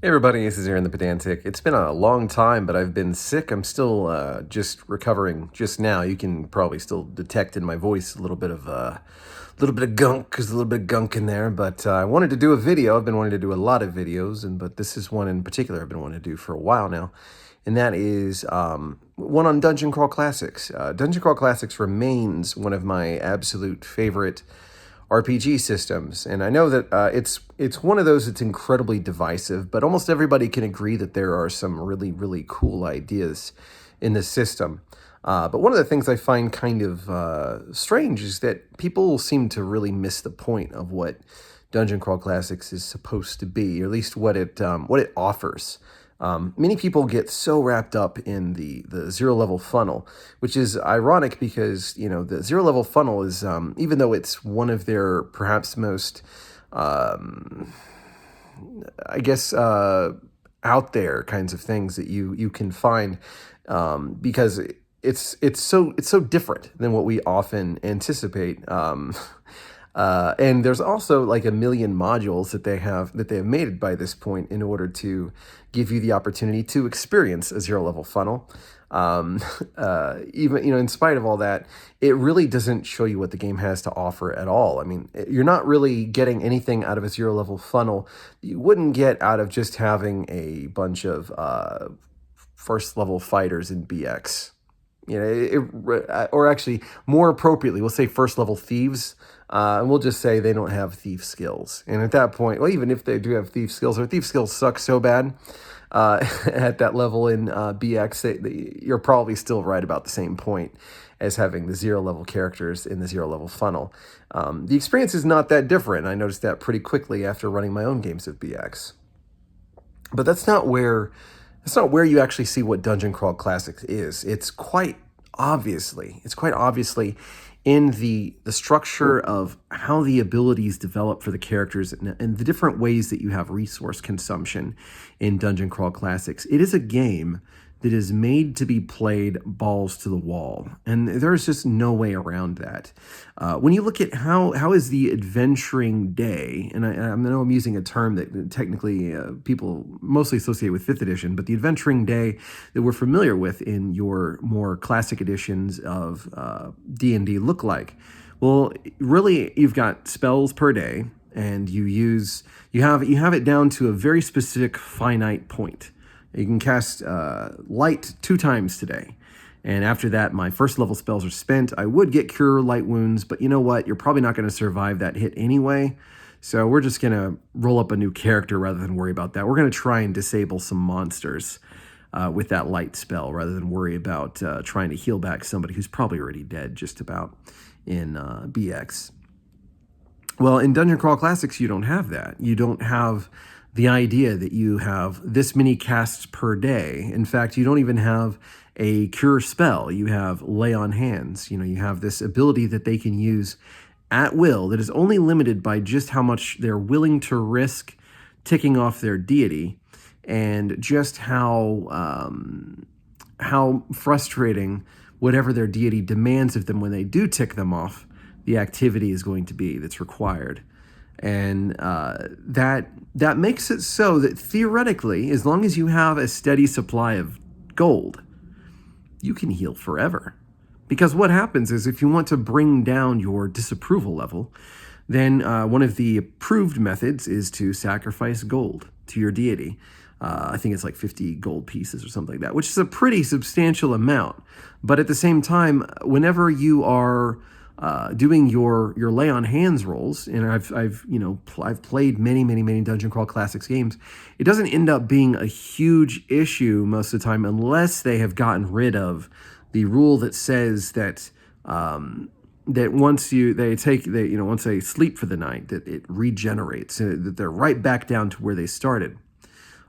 Hey everybody, this is Aaron the Pedantic. It's been a long time, but I've been sick. I'm still just recovering just now. You can probably still detect in my voice a little bit of gunk. There's a little bit of gunk in there, but I wanted to do a video. I've been wanting to do a lot of videos, but this is one in particular I've been wanting to do for a while now, and that is one on Dungeon Crawl Classics. Dungeon Crawl Classics remains one of my absolute favorite RPG systems, and I know that it's one of those that's incredibly divisive, but almost everybody can agree that there are some really cool ideas in this system. But one of the things I find kind of strange is that people seem to really miss the point of what Dungeon Crawl Classics is supposed to be, or at least what it offers. Many people get so wrapped up in the zero level funnel, which is ironic because the zero level funnel is even though it's one of their perhaps most I guess out there kinds of things that you can find, because it's so different than what we often anticipate. And there's also like a million modules that they have made by this point in order to give you the opportunity to experience a zero level funnel. Um, Even in spite of all that, it really doesn't show you what the game has to offer at all. I mean, you're not really getting anything out of a zero level funnel you wouldn't get out of just having a bunch of first level fighters in BX. Or actually, more appropriately, we'll say first level thieves, and we'll just say they don't have thief skills. And at that point, well, even if they do have thief skills, or thief skills suck so bad at that level in BX, you're probably still right about the same point as having the zero level characters in the zero level funnel. The experience is not that different. I noticed that pretty quickly after running my own games of BX. But that's not where you actually see what Dungeon Crawl Classics is. It's quite obviously in the structure of how the abilities develop for the characters, and the different ways that you have resource consumption in Dungeon Crawl Classics. It is a game that is made to be played balls to the wall, and there's just no way around that. When you look at how is the adventuring day, and I know I'm using a term that technically people mostly associate with 5th edition, but the adventuring day that we're familiar with in your more classic editions of D&D look like. Well, really, you've got spells per day, and you have it down to a very specific finite point. You can cast light 2 times today. And after that, my first level spells are spent. I would get Cure Light Wounds, but you know what? You're probably not going to survive that hit anyway. So we're just going to roll up a new character rather than worry about that. We're going to try and disable some monsters with that light spell rather than worry about trying to heal back somebody who's probably already dead just about in BX. Well, in Dungeon Crawl Classics, you don't have that. You don't have the idea that you have this many casts per day. In fact, you don't even have a cure spell. You have lay on hands. You have this ability that they can use at will that is only limited by just how much they're willing to risk ticking off their deity, and just how frustrating whatever their deity demands of them when they do tick them off, the activity is going to be that's required. And that makes it so that theoretically, as long as you have a steady supply of gold, you can heal forever. Because what happens is, if you want to bring down your disapproval level, then one of the approved methods is to sacrifice gold to your deity. I think it's like 50 gold pieces or something like that, which is a pretty substantial amount. But at the same time, whenever you are doing your lay on hands rolls, and I've played many Dungeon Crawl Classics games, it doesn't end up being a huge issue most of the time, unless they have gotten rid of the rule that says that that once they sleep for the night, that it regenerates, that they're right back down to where they started.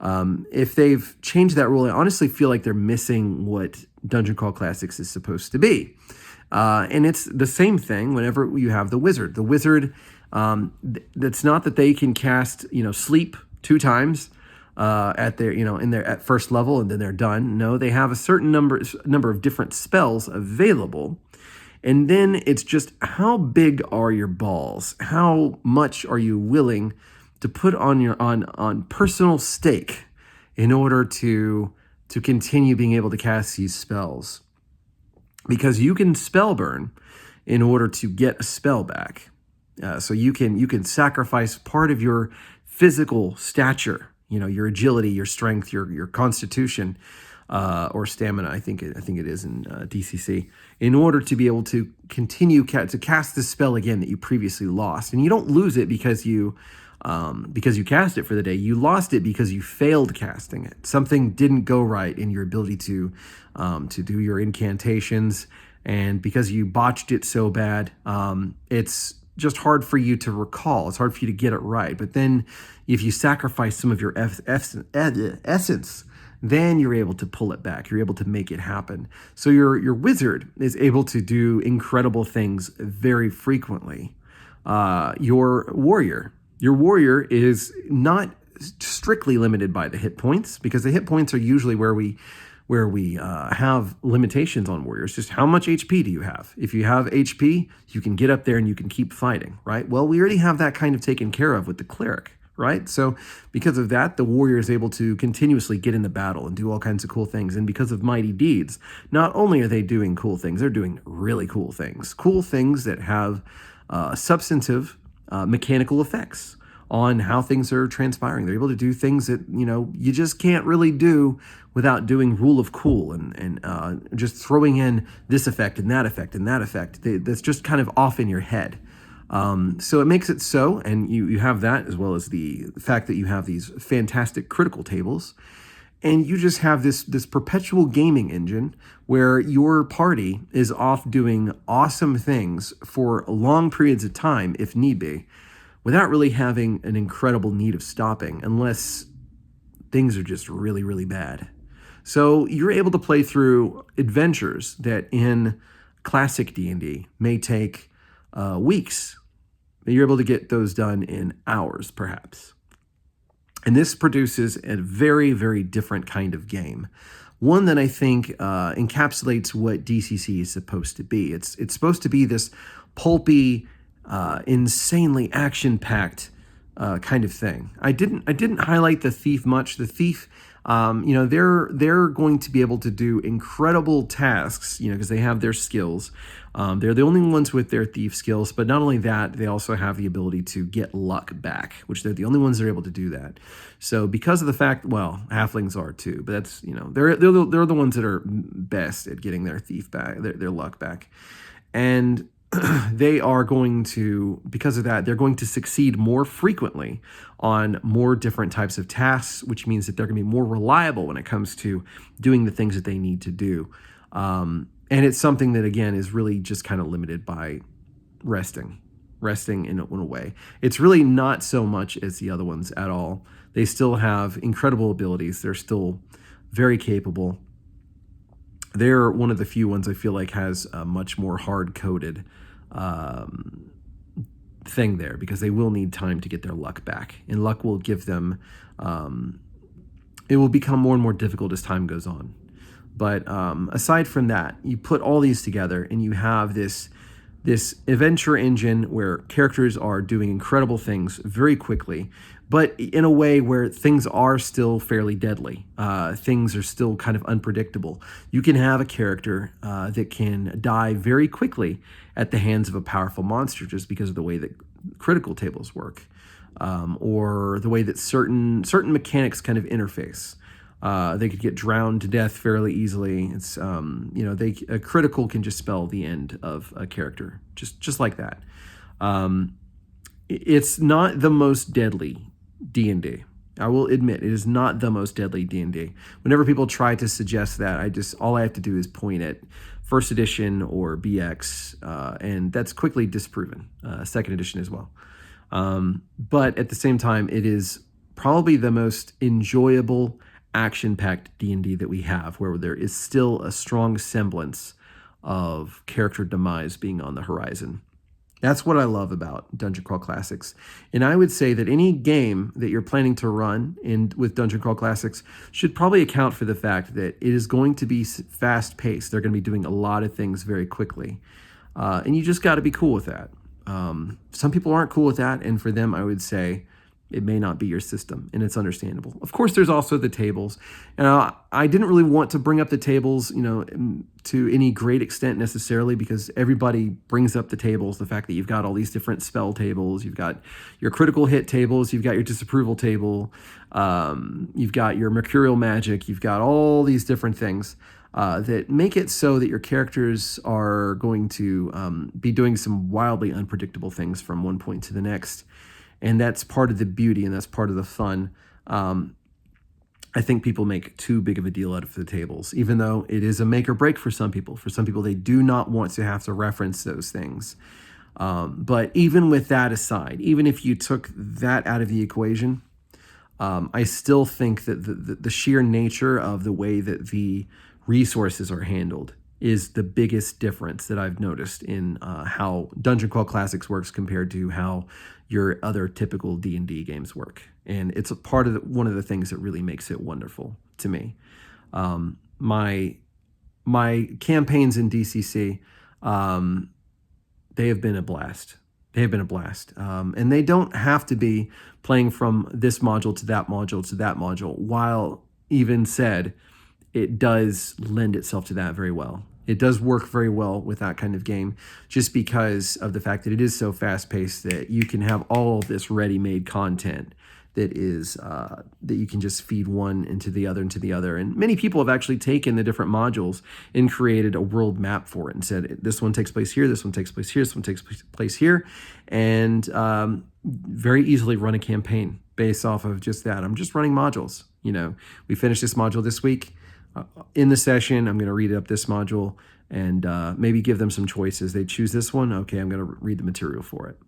If they've changed that rule, I honestly feel like they're missing what Dungeon Crawl Classics is supposed to be. And it's the same thing whenever you have the wizard. The wizard, that's not that they can cast, sleep 2 times at their, at first level and then they're done. No, they have a certain number of different spells available. And then it's just, how big are your balls? How much are you willing to put on your on personal stake in order to continue being able to cast these spells, because you can spell burn in order to get a spell back. So you can sacrifice part of your physical stature, your agility, your strength, your constitution, or stamina. I think it is in DCC, in order to be able to continue to cast this spell again that you previously lost. And you don't lose it because you cast it for the day. You lost it because you failed casting it. Something didn't go right in your ability to do your incantations, and because you botched it so bad, it's just hard for you to recall. It's hard for you to get it right. But then if you sacrifice some of your essence, then you're able to pull it back. You're able to make it happen. So your wizard is able to do incredible things very frequently. Your warrior is not strictly limited by the hit points, because the hit points are usually where we have limitations on warriors. Just how much HP do you have? If you have HP, you can get up there and you can keep fighting, right? Well, we already have that kind of taken care of with the cleric, right? So because of that, the warrior is able to continuously get in the battle and do all kinds of cool things. And because of mighty deeds, not only are they doing cool things, they're doing really cool things that have substantive mechanical effects on how things are transpiring. They're able to do things that, you just can't really do without doing rule of cool and just throwing in this effect and that effect and that effect. That's just kind of off in your head. So it makes it so, and you have that, as well as the fact that you have these fantastic critical tables, and you just have this perpetual gaming engine where your party is off doing awesome things for long periods of time, if need be, without really having an incredible need of stopping, unless things are just really, really bad. So you're able to play through adventures that in classic D&D may take weeks. You're able to get those done in hours, perhaps. And this produces a very, very different kind of game. One that I think encapsulates what DCC is supposed to be. It's supposed to be this pulpy, insanely action-packed kind of thing. I didn't highlight the thief much. The thief, they're going to be able to do incredible tasks, because they have their skills. They're the only ones with their thief skills, but not only that, they also have the ability to get luck back, which they're the only ones that are able to do that. So because of the fact, well, halflings are too, but that's, they're the ones that are best at getting their thief back, their luck back. And they are going to, because of that, they're going to succeed more frequently on more different types of tasks, which means that they're going to be more reliable when it comes to doing the things that they need to do. And it's something that, again, is really just kind of limited by resting in a way. It's really not so much as the other ones at all. They still have incredible abilities. They're still very capable. They're one of the few ones I feel like has a much more hard-coded thing there, because they will need time to get their luck back, and luck will give them it will become more and more difficult as time goes on. But aside from that, you put all these together and you have this adventure engine where characters are doing incredible things very quickly, but in a way where things are still fairly deadly. Things are still kind of unpredictable. You can have a character that can die very quickly at the hands of a powerful monster, just because of the way that critical tables work, or the way that certain mechanics kind of interface. They could get drowned to death fairly easily. It's a critical can just spell the end of a character, just like that. It's not the most deadly D&D. I will admit, it is not the most deadly D&D. Whenever people try to suggest that, all I have to do is point at first edition or BX, and that's quickly disproven. Second edition as well. But at the same time, it is probably the most enjoyable action-packed D&D that we have, where there is still a strong semblance of character demise being on the horizon. That's what I love about Dungeon Crawl Classics. And I would say that any game that you're planning to run with Dungeon Crawl Classics should probably account for the fact that it is going to be fast-paced. They're going to be doing a lot of things very quickly. And you just got to be cool with that. Some people aren't cool with that, and for them, I would say, It may not be your system, and it's understandable. Of course, there's also the tables. And I didn't really want to bring up the tables, to any great extent necessarily, because everybody brings up the tables. The fact that you've got all these different spell tables, you've got your critical hit tables, you've got your disapproval table, you've got your mercurial magic, you've got all these different things that make it so that your characters are going to be doing some wildly unpredictable things from one point to the next. And that's part of the beauty, and that's part of the fun. I think people make too big of a deal out of the tables, even though it is a make or break for some people. For some people, they do not want to have to reference those things. But even with that aside, even if you took that out of the equation, I still think that the sheer nature of the way that the resources are handled is the biggest difference that I've noticed in how Dungeon Crawl Classics works compared to how your other typical D&D games work. And it's a part of one of the things that really makes it wonderful to me. My campaigns in DCC, they have been a blast. They have been a blast. And they don't have to be playing from this module to that module to that module. While even said, it does lend itself to that very well. It does work very well with that kind of game, just because of the fact that it is so fast-paced that you can have all of this ready-made content that is that you can just feed one into the other, into the other. And many people have actually taken the different modules and created a world map for it and said, this one takes place here, this one takes place here, this one takes place here, and very easily run a campaign based off of just that. I'm just running modules. We finished this module this week. In the session, I'm going to read up this module and maybe give them some choices. They choose this one. Okay, I'm going to read the material for it.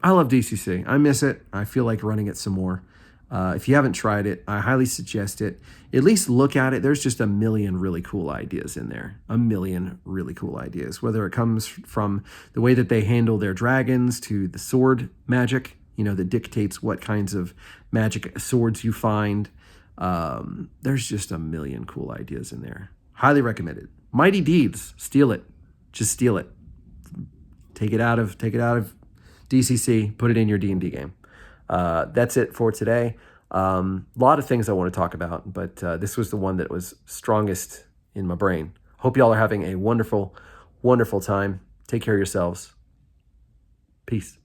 I love DCC. I miss it. I feel like running it some more. If you haven't tried it, I highly suggest it. At least look at it. There's just a million really cool ideas in there. A million really cool ideas. Whether it comes from the way that they handle their dragons to the sword magic, that dictates what kinds of magic swords you find. There's just a million cool ideas in there. Highly recommend it. Mighty Deeds, steal it. Just steal it. Take it out of DCC, put it in your D&D game. That's it for today. A lot of things I want to talk about, but this was the one that was strongest in my brain. Hope y'all are having a wonderful, wonderful time. Take care of yourselves. Peace.